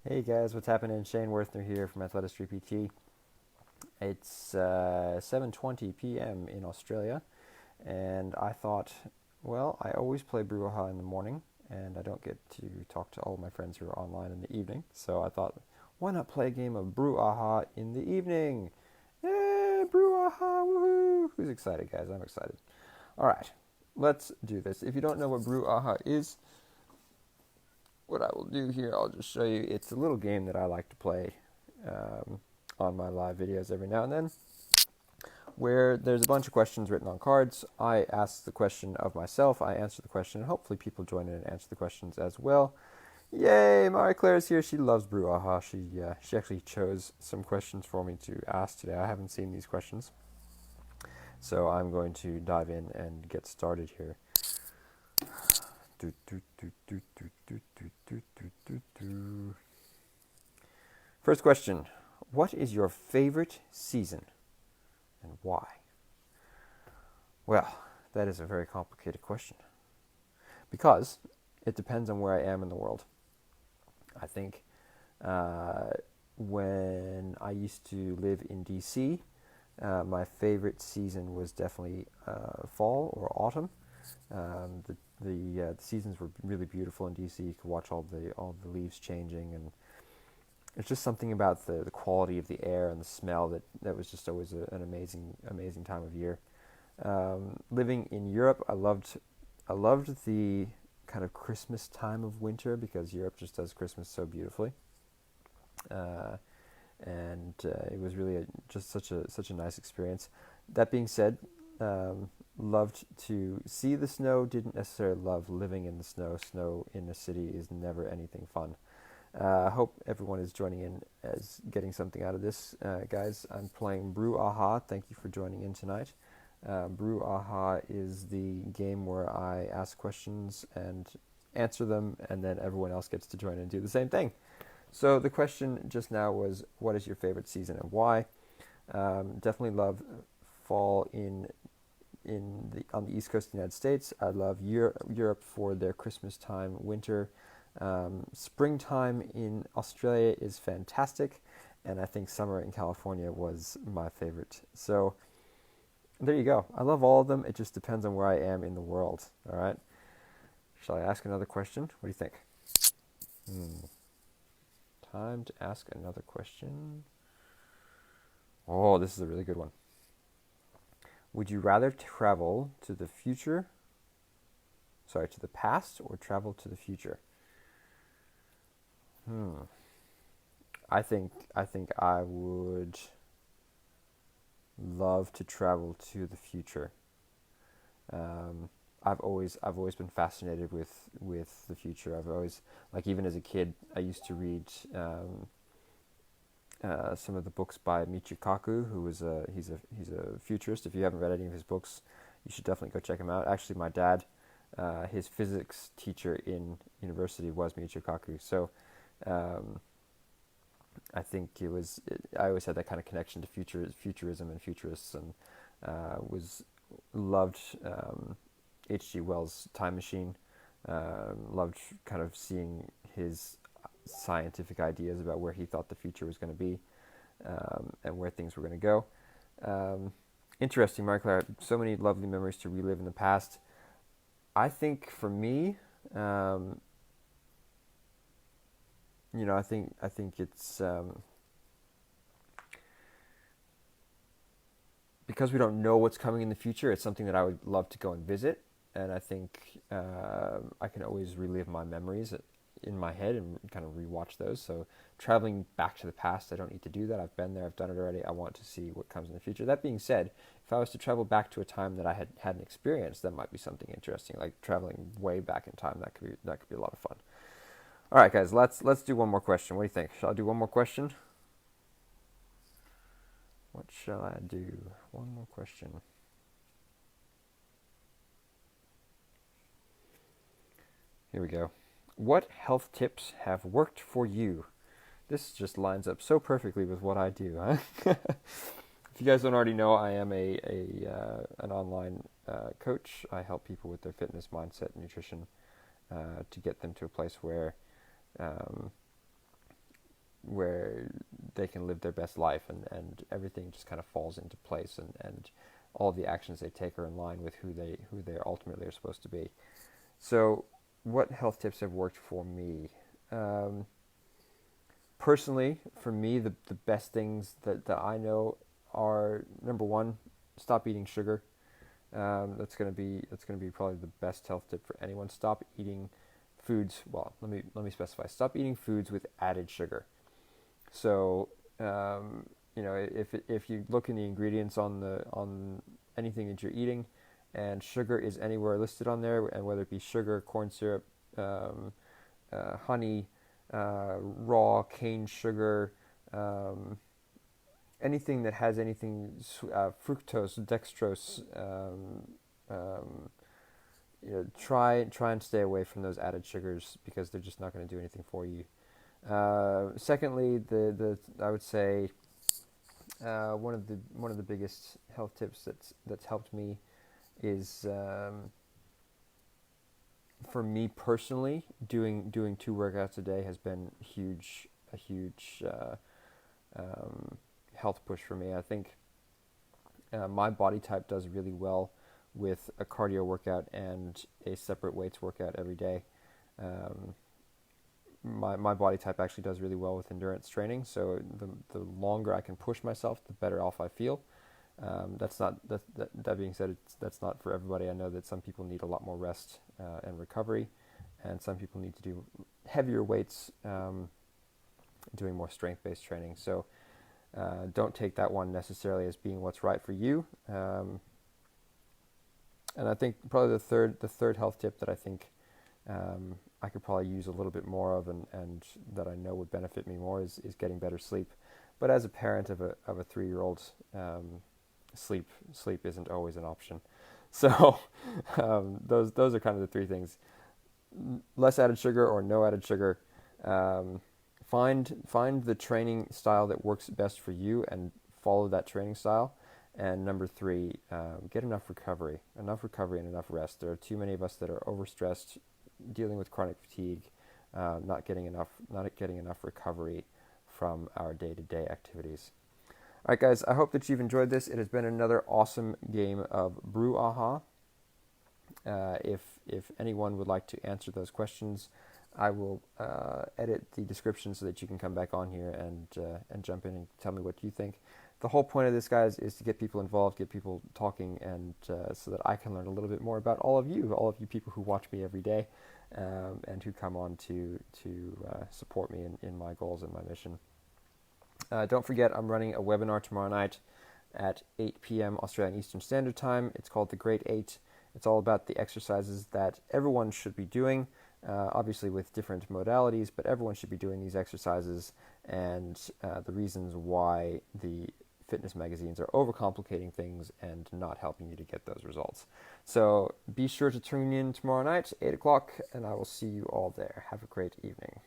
Hey guys, what's happening? Shane Worthner here from Athletistry PT. It's 7:20 p.m. in Australia, and I thought, well, I always play Brew in the morning, and I don't get to talk to all my friends who are online in the evening. So I thought, why not play a game of Brew in the evening? Yay, Brew woohoo! Who's excited, guys? I'm excited. All right, let's do this. If you don't know what Brew is, what I will do here, I'll just show you. It's a little game that I like to play on my live videos every now and then, where there's a bunch of questions written on cards. I ask the question of myself, I answer the question, and hopefully people join in and answer the questions as well. Yay, Marie Claire's here. She loves Brew She actually chose some questions for me to ask today. I haven't seen these questions, so I'm going to dive in and get started here. First question, what is your favorite season and why? Well, that is a very complicated question because it depends on where I am in the world. I think when I used to live in DC, my favorite season was definitely fall or autumn. The seasons were really beautiful in DC. You could watch all the leaves changing, and it's just something about the quality of the air and the smell that was just always an amazing time of year. Living in Europe, I loved the kind of Christmas time of winter because Europe just does Christmas so beautifully, and it was really just such a nice experience. That being said, loved to see the snow. Didn't necessarily love living in the snow. Snow in the city is never anything fun. I hope everyone is joining in as getting something out of this. Guys, I'm playing Brew Thank you for joining in tonight. Brew is the game where I ask questions and answer them, and then everyone else gets to join in and do the same thing. So the question just now was, what is your favorite season and why? Definitely love fall on the East Coast of the United States. I love Europe for their Christmas time, winter. Springtime in Australia is fantastic, and I think summer in California was my favorite. So there you go. I love all of them. It just depends on where I am in the world. All right. Shall I ask another question? What do you think? Time to ask another question. Oh, this is a really good one. Would you rather travel to the past or travel to the future? I think I would love to travel to the future. I've always been fascinated with the future. I've always, like, even as a kid, I used to read some of the books by Michio Kaku, who was he's a futurist. If you haven't read any of his books, you should definitely go check him out. Actually, my dad, his physics teacher in university was Michio Kaku, so I think I always had that kind of connection to futurism and futurists, and loved H.G. Wells' Time Machine. Loved kind of seeing his scientific ideas about where he thought the future was going to be, and where things were going to go. Interesting, Mark. So many lovely memories to relive in the past. I think for me, I think it's because we don't know what's coming in the future. It's something that I would love to go and visit, and I think I can always relive my memories in my head and kind of rewatch those. So traveling back to the past, I don't need to do that. I've been there. I've done it already. I want to see what comes in the future. That being said, if I was to travel back to a time that I hadn't experienced, that might be something interesting. Like traveling way back in time, that could be a lot of fun. All right, guys, let's do one more question. What do you think? Shall I do one more question? What shall I do? One more question. Here we go. What health tips have worked for you? This just lines up so perfectly with what I do, huh? If you guys don't already know, I am an online coach. I help people with their fitness, mindset, nutrition, to get them to a place where where they can live their best life, and everything just kind of falls into place, and all the actions they take are in line with who they ultimately are supposed to be. So, what health tips have worked for me? Personally, for me, the best things that I know are, number one, stop eating sugar. That's gonna be probably the best health tip for anyone. Stop eating foods. Well, let me specify. Stop eating foods with added sugar. So, if you look in the ingredients on anything that you're eating, and sugar is anywhere listed on there, and whether it be sugar, corn syrup, honey, raw cane sugar, anything that has anything, fructose, dextrose, try and stay away from those added sugars because they're just not going to do anything for you. Secondly, the I would say one of the biggest health tips that's helped me is, for me personally, doing 2 workouts a day has been a huge health push for me. I think my body type does really well with a cardio workout and a separate weights workout every day. My body type actually does really well with endurance training, so the longer I can push myself, the better off I feel. That being said, that's not for everybody. I know that some people need a lot more rest and recovery, and some people need to do heavier weights, doing more strength-based training. So don't take that one necessarily as being what's right for you. And I think probably the third health tip that I think I could probably use a little bit more of, and that I know would benefit me more is getting better sleep. But as a parent of a 3-year-old, sleep isn't always an option. So those are kind of the 3 things: less added sugar or no added sugar. Find the training style that works best for you and follow that training style. And number 3, get enough recovery and enough rest. There are too many of us that are overstressed, dealing with chronic fatigue, not getting enough recovery from our day-to-day activities. All right, guys, I hope that you've enjoyed this. It has been another awesome game of Brew Aha. If anyone would like to answer those questions, I will edit the description so that you can come back on here and jump in and tell me what you think. The whole point of this, guys, is to get people involved, get people talking, and so that I can learn a little bit more about all of you people who watch me every day, and who come on to support me in my goals and my mission. Don't forget, I'm running a webinar tomorrow night at 8 p.m. Australian Eastern Standard Time. It's called The Great 8. It's all about the exercises that everyone should be doing, obviously with different modalities, but everyone should be doing these exercises, and the reasons why the fitness magazines are overcomplicating things and not helping you to get those results. So be sure to tune in tomorrow night, 8 o'clock, and I will see you all there. Have a great evening.